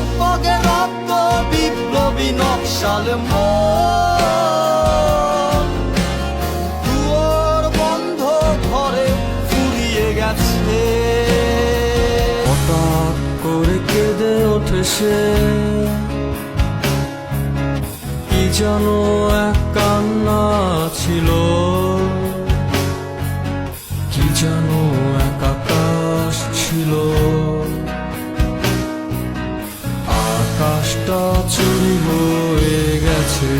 টগবগে রক্ত বিপ্লবী নকশাল মন দুয়ার বন্ধ ঘরে ফুরিয়ে গেছে। হঠাৎ করে কেঁদে ওঠে সে, কি যেন এক কান্না ছিল, কি যেন এক আকাশ ছিল। আকাশটা চুরি হয়ে গেছে।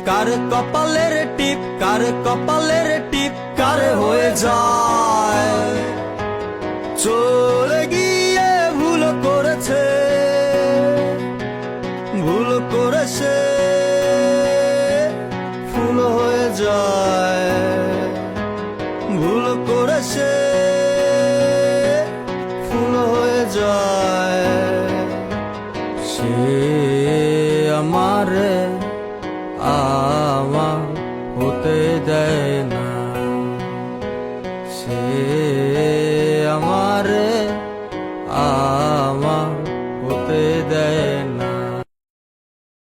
কার কপালের টিপ, কার কপালের টিপ, কার হয়ে যায় চলে গিয়ে ভুল করেছে, ভুল করেছে, ফুল হয়ে যায়, ভুল করেছে, ফুল হয়ে যায়। সে আমারে আমার হতে দেয় না, সে আমারে আমার হতে দেয় না।